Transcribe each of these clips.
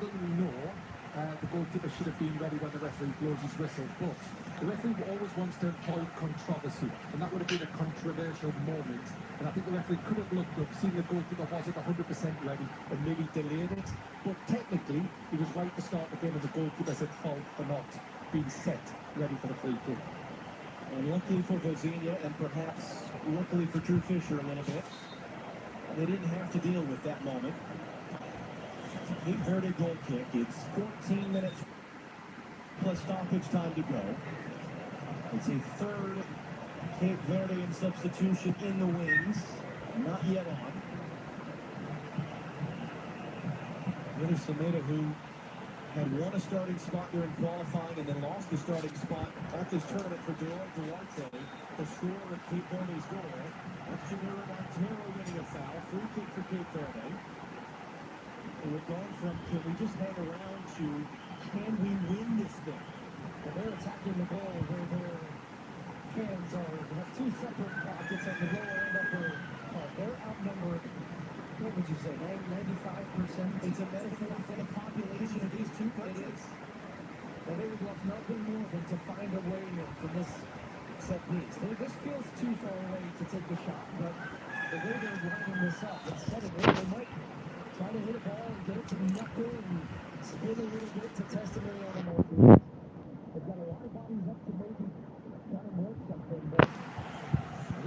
that we know the goalkeeper should have been ready when the referee blows his whistle, but the referee always wants to avoid controversy, and that would have been a controversial moment. And I think the referee could have looked up, seen the goalkeeper wasn't 100% ready, and maybe delayed it. But technically, he was right to start the game, and the goalkeeper's at fault for not being set ready for the free kick. Unluckily for Vozinha, and perhaps luckily for Drew Fisher a little bit, they didn't have to deal with that moment. Cape Verde goal kick. It's 14 minutes plus stoppage time to go. It's a third Cape Verdean substitution in the wings. Not yet on. Really Semedo, who had won a starting spot during qualifying and then lost the starting spot at this tournament for Duarte, the scorer of Cape Verde's goal. That's Jamiro Montero getting a foul. Free kick for Cape Verde. And we've gone from can we just hang around to can we win this thing? Well, they're attacking the goal where their fans have two separate pockets on the lower end of they're outnumbered. What would you say, 95%? It's a metaphor for the population of these two countries. Well, they would love nothing more than to find a way in from this set piece. This feels too far away to take a shot, but the way they're lining this up, instead of it, they might try to hit a ball and get it to the knuckle and spin a little bit to test it on a moment. They've got a lot of bodies up to maybe try to work something, but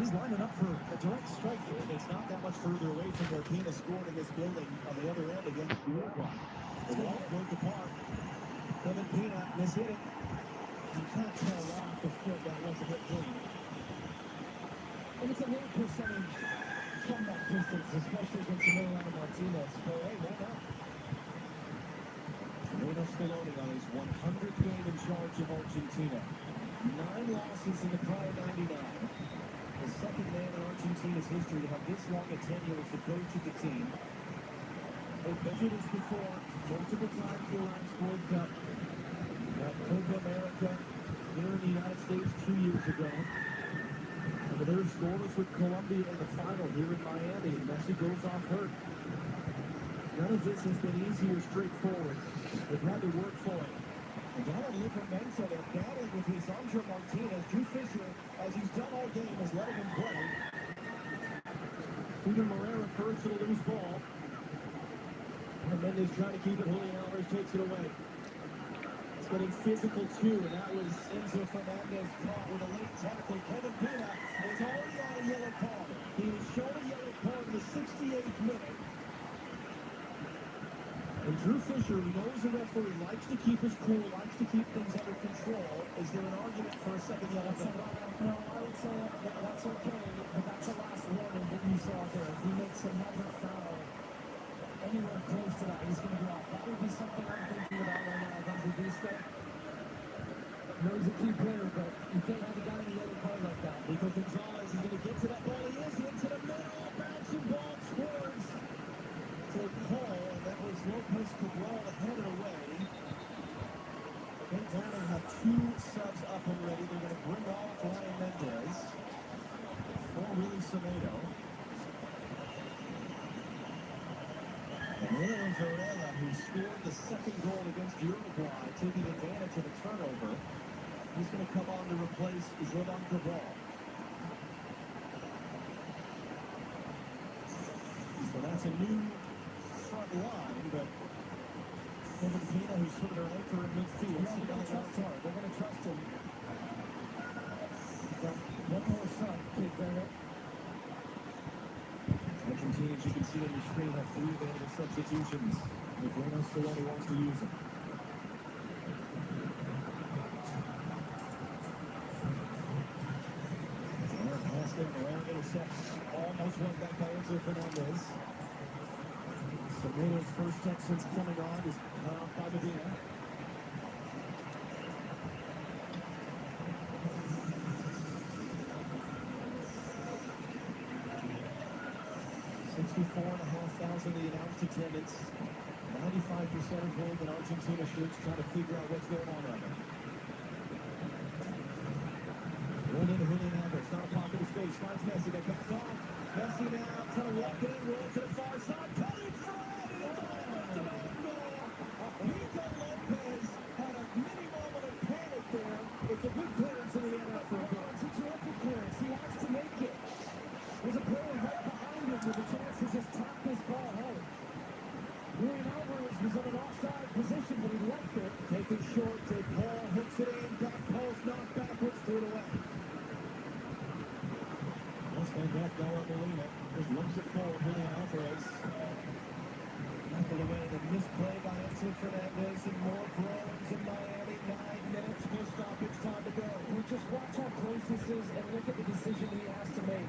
he's lining up for a direct strike here, and it's not that much further away from where Pina scored in this building on the other end against Uruguay. The ball broke apart. Kevin Pina mishit it. you can't tell off the foot that wasn't hit clean. And it's a low percentage from that distance, especially against Emiliano Martinez. But hey, why not? Bruno Scaloni on his 100th game in charge of Argentina. 9 losses in the prior 99. The second man in Argentina's history to have this long a tenure as the coach of the team. They've measured this before, multiple times the last World Cup. Got Copa America here in the United States 2 years ago. And they're scoreless with Colombia in the final here in Miami. And Messi goes off hurt. None of this has been easy or straightforward. They've had to work for it. And now in Livramento, they're battling with Lisandro Martinez. Drew Fisher, as he's done all game, is letting him play. Steven Moreira first to the loose ball. And Mendes trying to keep it. Julian Alvarez takes it away. It's getting physical too, and that was Enzo Fernandez caught with a late tackle. Kevin Pina is already on a yellow card. He was shown a yellow card in the 68th minute. And Drew Fisher, who knows the referee, likes to keep his cool, likes to keep things under control. Is there an argument for a second yellow card? No, I would say that's okay, but that's the last warning that you saw there. If he makes another foul anywhere close to that, he's going to be off. That would be something I'm thinking about right now. Vanderbisto. No, he's a key player, but you can't have a guy in a yellow card like that. Nico Gonzalez is going to get to that ball. He is into the middle, bouncing ball towards to Paul, and that was Lopez Cabral to head it away. They finally have 2 subs up already. They're going to bring off Ryan Mendes for Willie Semedo. And Leon Varela, who scored the second goal against Uruguay, taking advantage of a turnover, he's going to come on to replace Jordan Cabral. So that's a new front line, but Kevin Pina, who's sort of their anchor in midfield, Yeah, they're going to trust him. They're going to trust him. Got one more sub, Cape Verde. Argentina, as you can see on your screen, have 3 available substitutions if Bruno Scaloni wants to use them. Passing around, intercepts, almost went back by Enzo Fernandez. Semedo's first touch since coming on is cut off by Medina. 64,500 the announced attendance. 95% of home in Argentina shirts, trying to figure out what's going on right now. Rolled into Julian Alvarez, found a pocket of space, finds Messi, they back off. Messi now trying to walk it in, roll to the far side, cutting front, and it's off the back goal. A to Fernandez and more throws in Miami. 9 minutes, no stoppage time to go. We just watch how close this is and look at the decision he has to make.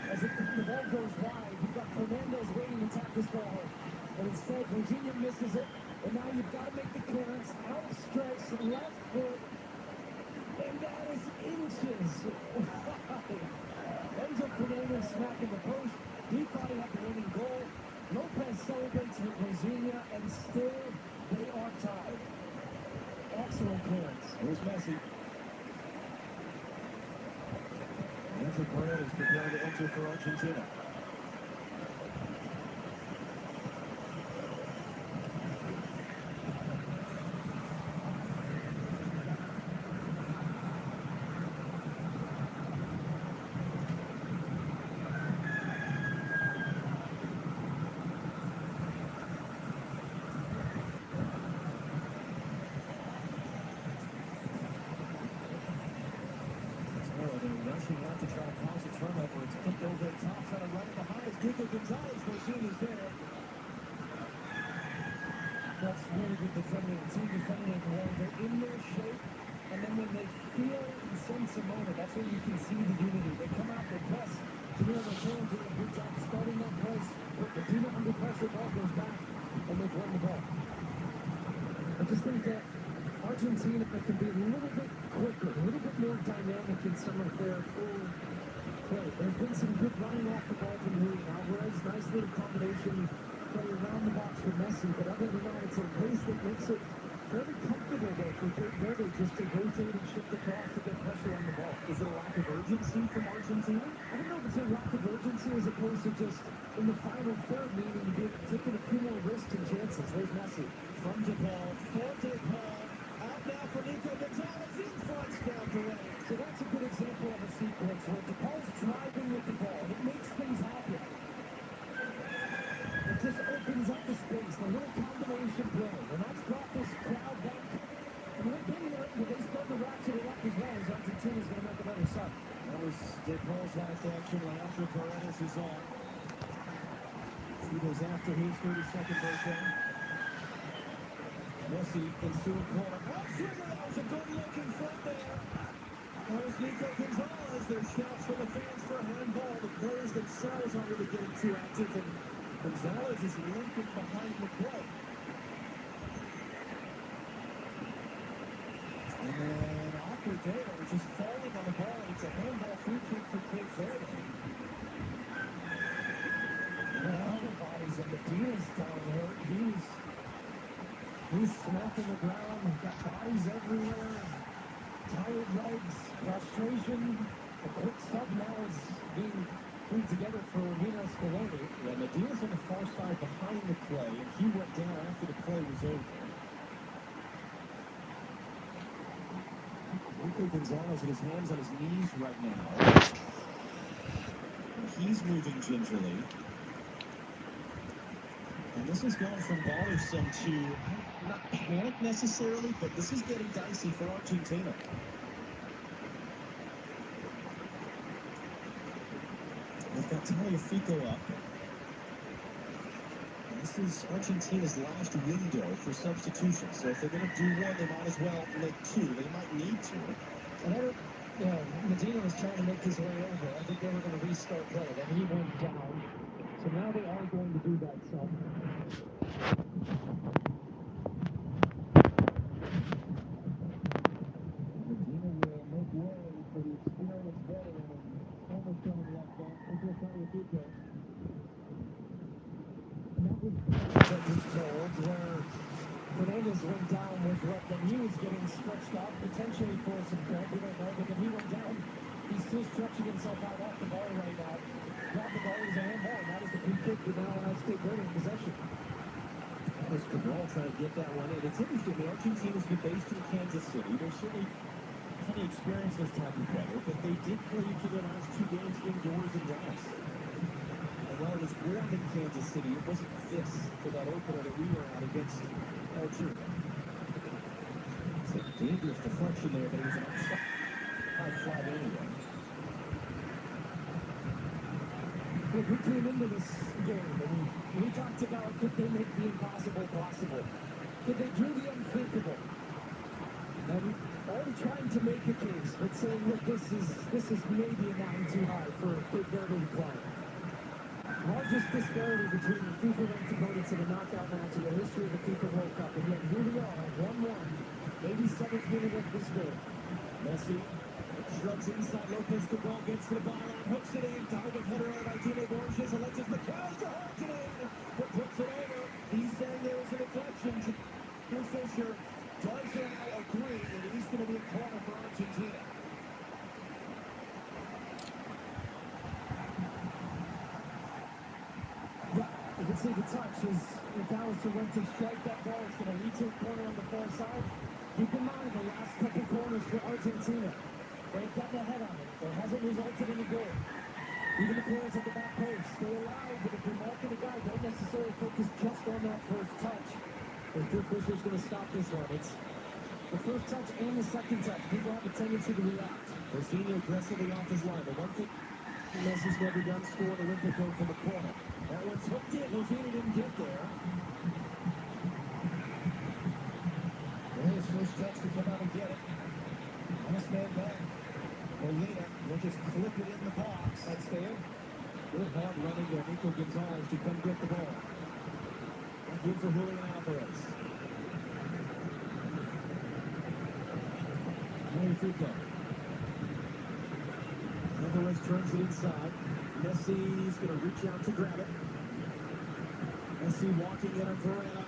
As the ball goes wide, you've got Fernandez waiting to tap this ball. And instead, Virginia misses it. And now you've got to make the clearance. Outstretched left foot. And that is inches. Enzo Fernandez smacking the post. He thought he had the winning goal. Lopez celebrates with Virginia, and still they are tied. Excellent clearance. Here's Messi. Andrew Paredes preparing to enter for Argentina. Rushing out to try to cause a turnover. It's kicked over the top, trying to run it behind. It's Nico Gonzalez. Virginia's there. That's really good defending. Team defending well. They're in their shape, and then when they feel and sense a moment, that's when you can see the unity. They come out, they press. Jamil Return doing a good job starting that press. But Medina under pressure, ball goes back, and they've won the ball. I just think that Argentina can be a little bit quicker, a little bit more dynamic in some of their full play. There's been some good running off the ball from Luis Alvarez. Nice little combination play around the box for Messi. But other than that, it's a pace that makes it fairly comfortable though for Cape Verde just to rotate and shift across to get pressure on the ball. Is it a lack of urgency from Argentina? I don't know if it's a lack of urgency as opposed to just in the final third, meaning taking a few more risks and chances. There's Messi. From DePaul, for DePaul. Out now for Nico Gonzalez. In front, down to right. So that's a good example of a sequence where DePaul's driving with the ball. It makes things happen. It just opens up the space, the little combination play. And that's brought this crowd back. And they're getting there, but they start to ratchet it up as well as Argentina's going to make another sub. That was DePaul's last action. Leandro Paredes is on. He goes after his 32nd birthday. Messi into a corner. That was a good look in front there. There's Nico Gonzalez. There's shouts from the fans for handball. The players themselves aren't really getting too active, and Gonzalez is limping behind the play. And then Acordeo just falling on the ball. It's a handball free kick for Cape Verde. Well, the bodies of the Diaz down there. He's smacking the ground. Got bodies everywhere. Tired legs. Frustration. A quick sub now is being put together for Rino Scaloni. Yeah, Medina's on the far side behind the play, and he went down after the play was over. Nico Gonzalez with his hands on his knees right now. He's moving gingerly. And this has gone from bothersome to not panic necessarily, but this is getting dicey for Argentina. They've got Tagliafico up. And this is Argentina's last window for substitution. So if they're going to do one, they might as well make two. They might need to. And Medina was trying to make his way over. I think they were going to restart play. Then he went down. So now they are going to do that. So. Medina will make way for the experienced veteran and almost going left back. Into Tagliafico. And that was told where Fernandez went down with what then he was getting stretched out, potentially for some cramp. We don't know, but then he went down. He's still stretching himself out off the ball right now. Got the ball, he's a handball, and that is the free kick with now United States Verde in possession. That was Cabral trying to get that one in. It's interesting, the Argentina's been based in Kansas City. They're certainly plenty experienced this type of weather, but they did play each of their last two games indoors in grass. And while it was warm in Kansas City, it wasn't this for that opener that we were at against Algeria. It's a dangerous deflection there, but it was an outside flag anyway. Look, we came into this game and we talked about could they make the impossible possible. Did they do the unthinkable? And all trying to make a case, but saying, look, this is maybe a mountain too high for Cape Verde to play. Largest disparity between the FIFA-ranked opponents in the knockout match in the history of the FIFA World Cup, and yet here we are, 1-1, 87th minute of this game. Messi shrugs inside. Lopez the ball gets to the byline, hooks it in. Target header out by Dine Borges. Alexis McAllister holds it in, but puts it over. He's saying there was a deflection. Fisher does now agree that he's going to be a corner for Argentina. Yeah, you can see the touch as McAllister went to strike that ball. It's going to lead to a corner on the far side. Keep in mind the last couple corners for Argentina. They've gotten ahead on it. It hasn't resulted in a goal. Even the players at the back post stay alive, but if you're marking a guy, don't necessarily focus just on that first touch. If Drew Fisher's going to stop this one, it's the first touch and the second touch. People have a tendency to react. Jorginho aggressively off his line. The one thing Messi's never done, scored Olympico from the corner. That one's hooked in. Jorginho didn't get there. There's his first touch to come out and get it. Last man back. Molina will just clip it in the box. That's fair. Good hard running there. Nico Gonzalez to come get the ball. Back in for Julian Alvarez. Fico. Alvarez turns it inside. Messi's going to reach out to grab it. Messi walking in on Varela.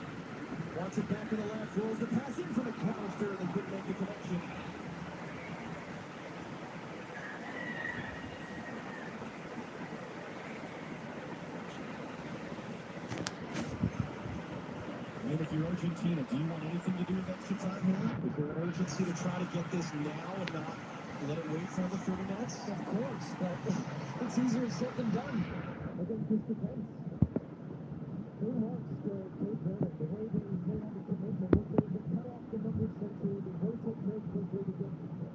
Wants it back to the left. Rolls the pass in for McAllister, and they couldn't make the connection. And if you're Argentina, do you want anything to do with extra time here? Is there an urgency to try to get this now and not let it wait for another 30 minutes? Of course, but it's easier said than done. I think this depends. Who wants to take credit? The way they have the commitment, if they cut off the numbers century, they rotate multiple way to get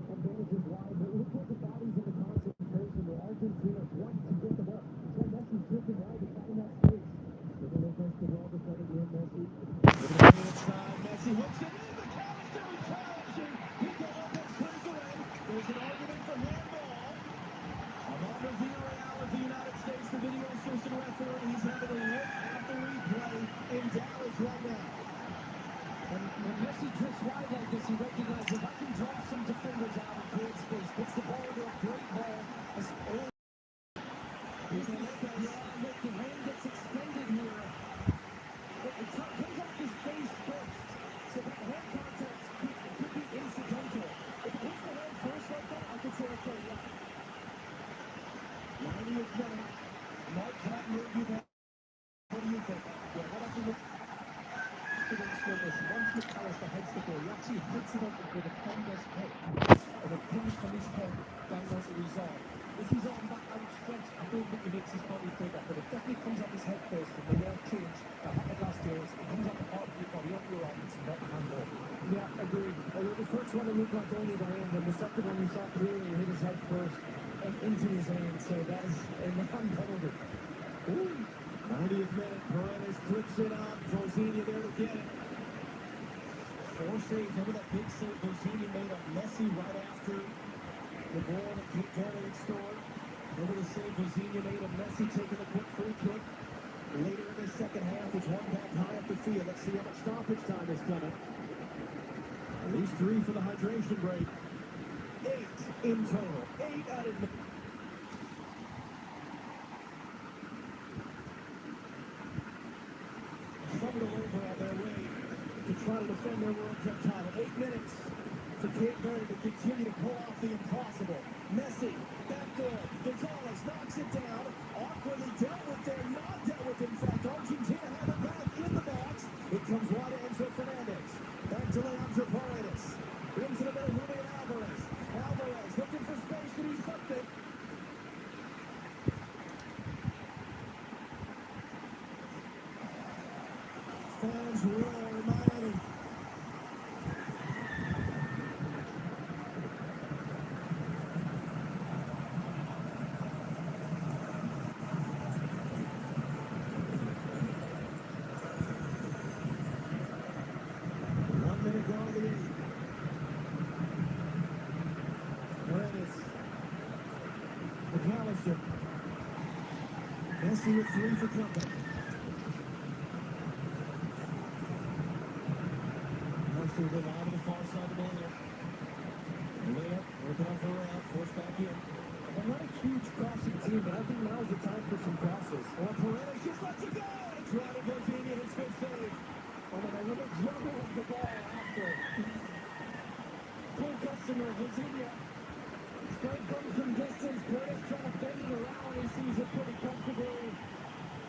advantages wide. But look at the bodies and the concentration. The Argentina want to get the ball. So Messi's driven wide to find that space. So they don't the ball defending him, Messi. Messi hooks it in. McAllister is challenging. Nico Lopez clears away. There's an argument for handball. Armando Villarreal of the United States, the video assistant referee. He's having a look at the replay in Dallas right now. And when Messi drifts wide like this, he recognizes if I can draw some defenders out and create space, puts the ball into a great ball. Look, the hand gets extended here. It comes off his face first. So that hand contact could be incidental. If it hits the hand first like that, I could say, okay, yeah. 90th minute. Mark Catton, you have. What do you think? Yeah, what I can look for this, once McAllister heads the ball, he actually hits it up with the defender's head. And it pings from his head down as a result. If he's on that outstretched, I don't think he makes his body bigger, but it definitely comes off his head first, and the word change that happened last year is it comes off the part of your body, up your arm, it's not handball. Yeah, agreed. Although the first one it looked like only the hand, and the second one you saw clearly hit his head first and into his hand, so that is a non-penalty. Ooh. 90th minute, Paredes clips it up. Jorginho there to get it. Four saves. Remember that big save Jorginho made on Messi right after the goal that Cape Verde scored? Remember the save Jorginho made on Messi taking a quick free kick? Later in the second half, it's one back high up the field. Let's see how much stoppage time is coming. At least 3 for the hydration break. 8 in total. 8 added. Fumble over on their way to try to defend their World Cup title. 8 minutes to Cape Verde to continue to pull off the impossible. Messi, backdoor. Gonzalez knocks it down. Awkwardly dealt with there, not dealt with. In fact, Argentina have it back in the box. It comes wide to Enzo Fernandez. Back to Leandro Paredes. Into the middle, Julian Alvarez. Alvarez looking for space to do something. Fans roar in Miami. Messi with 3 for comeback. Messi with out of the far side of the line. Layup, working on Varane, forced back in. They're not a huge crossing team, but I think now's the time for some crosses. Or Paredes just lets it go. It's Ronnie Bozini, his fifth save. Oh, and a little juggle of the ball after. Full customer, Virginia. Straight comes from distance. Paredes trying to bend it around. He sees it pretty comfortably.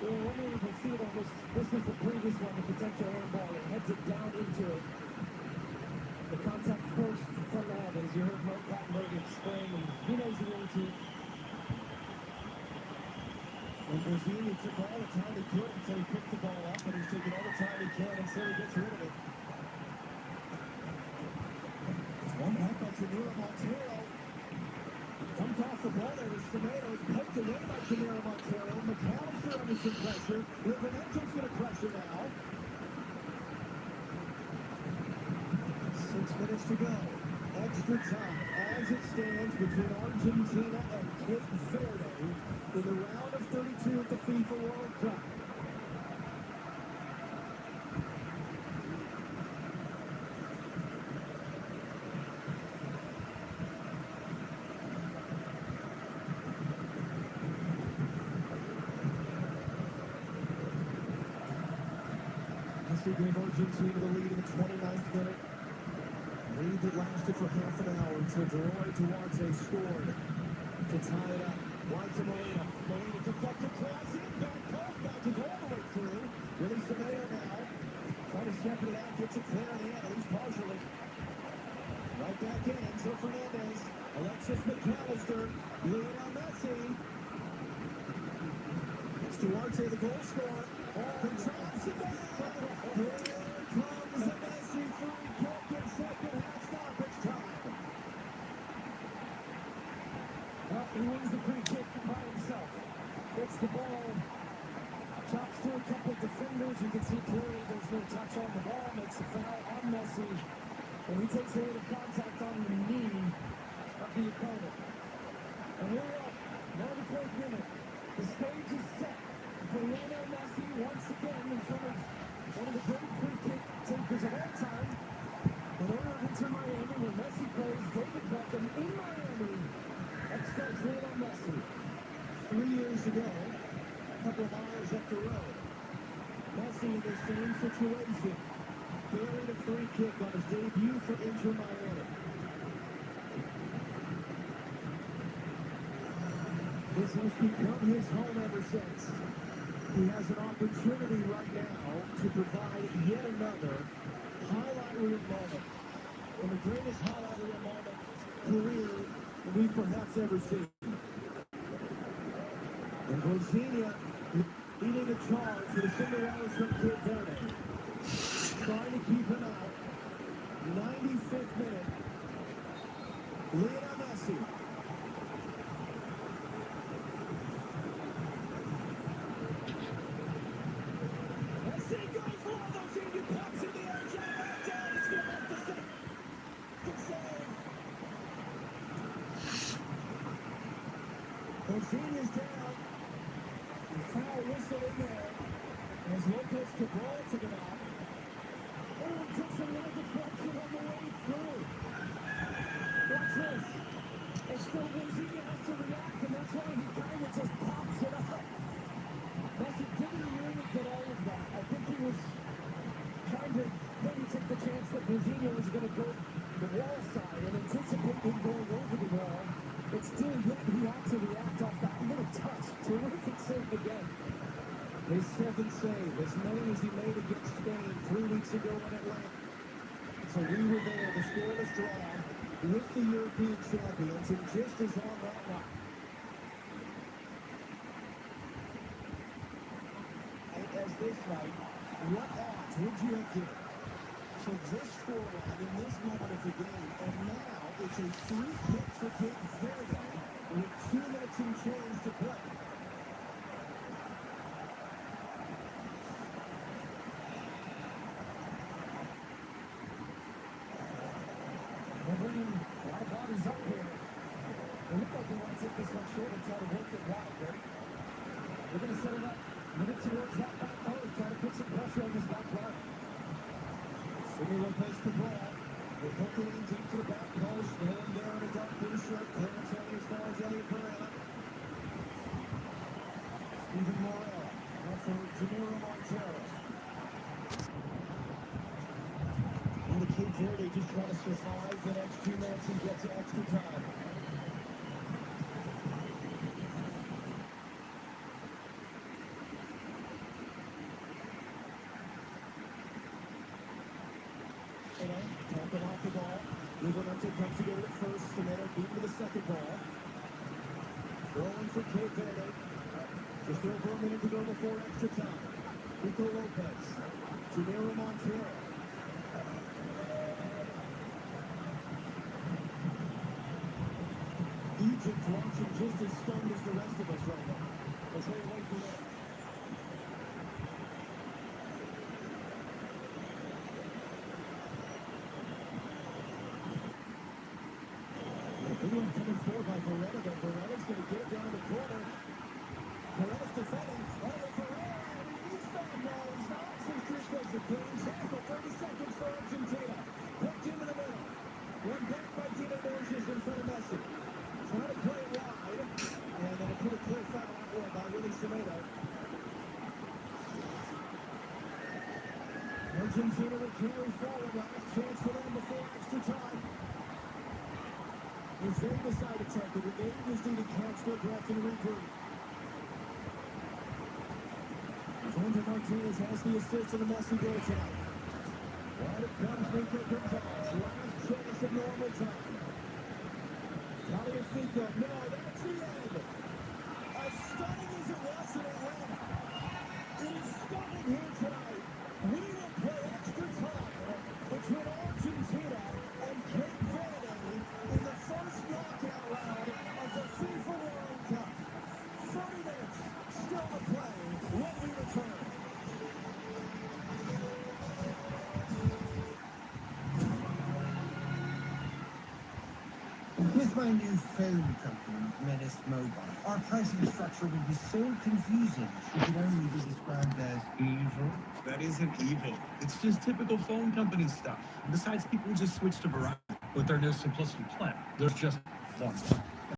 We're wondering if we'll see it on this. This was the previous one, the potential handball. It heads it down into it. The contact first from the head, as you heard Mark Plattenberg explain, and he knows the rule too. And Bozini took all the time he could until he picked the ball up, and he's taking all the time he can until he gets rid of it. It's one back by Jamiro Montero. Comes off the ball there with Tomatoes, poked away by Jamiro Montero. McAllister under some pressure. Livinento's going to pressure now. 6 minutes to go. Extra time as it stands between Argentina and Cape Verde in the round of 32 at the FIFA World Cup. Messi gave Argentina the lead in the 29th minute. Lead that lasted for half an hour until Roy Duarte scored to tie it up. Right to Molina. Molina deflected cross in. Back post. Bounces all the way through. Release the mayor now. Trying to shepherd it out. Gets it clear in the end, at least partially. Right back in. Enzo Fernandez. Alexis McAllister. Lionel Messi. It's Duarte, the goal scorer. Controls it down. Here comes the Messi free kick in second half stoppage time. Well, he wins the free kick by himself. Gets the ball. Chops through a couple of defenders. You can see clearly there's no touch on the ball. Makes a foul on Messi. And he takes a little contact on the knee of the opponent. And here we are. 94th minute. The stage is set for Lionel Messi once again in front of one of the great free kick takers of all time. The owner of Inter Miami, where Messi plays, David Beckham in Miami. Up starts Lionel Messi. 3 years ago, a couple of miles up the road, Messi in the same situation, buried a free kick on his debut for Inter Miami. This has become his home ever since. He has an opportunity right now to provide yet another highlight reel moment, and the greatest highlight reel moment career we've perhaps ever seen. And Bozini leading a charge for the Cinderellas from Cape Verde, trying to keep him out. 95th minute. Lionel Messi. Messi goes for all those in. Pops in the air, jump back down. He's going to make the save. Good save. Bozini is down. Foul whistle in there as Lopez Cabral took it out. Oh, it takes a little deflection on the way through. Watch this. And still Bozini has to react, and that's why he kind of just pops it up. Messi didn't really get all of that. I think he was trying to maybe take the chance that Bozini was going to go the wall side and anticipate him going over the wall. But still, yet he had to react off that little touch. Terrific save again. His seventh save, as many as he made against Spain 3 weeks ago in Atlanta. So we were there, the scoreless draw, with the European champions, and just as on that night. And as this night, what odds would you have given? So this scoreline in this moment of the game, and now it's a free kick for Cape Verde with 2 minutes and change to play. They're bringing a lot of bodies up here. They look like they want to take this one short and try to work it wide, right? They're going to set it up. Minute towards that back post. Try to put some pressure on this back line. Sidney Lopez Cabral. They're hooking in deep to the back post. No one there in a dark blue shirt. Clearance only as far as Elliot Varela. Stephen Morel. Now for Jamiro Montero. And the Cape Verde just trying to survive the next 2 minutes and get to extra time. Tackle off the ball. Livramento comes to go to it first, and then beat with the second ball. Throwing for Cape Verde. Just over a minute to go before extra time. Rico Lopez. Jamiro Montero. Egypt watching just as stunned as the rest of us right now. As they wait for that. England coming forward by Varela, but Varela's going to get it down the corner. Varela's defending. Elliot Varela, he's found now. He's not. Since Chris does the clean tackle. 30 seconds for Argentina. Poked into the middle. One back by Dino Borges in front of Messi. Trying to play it wide. And then a pretty clear foul outward by Willie Semedo. Argentina will carry forward. Last chance for them before extra time. If they decide to take it, they just need to catch their breath and regroup. Jorge Martinez has the assist in the Messi goal tonight. Wide it comes, Nico Gonzalez. Last chance of normal time. Tagliafico, no, that's the end. As stunning as it was in Atlanta, it is stunning here tonight. We will play extra time between Argentina and Cape Verde in the first knockout round of the FIFA World Cup. 30 minutes still to play when we return. With my new phone company, Menace Mobile, our pricing structure would be so confusing it could only be described as evil. That isn't evil. It's just typical phone company stuff. Besides, people just switch to Verizon with their new Simplicity plan. There's just one.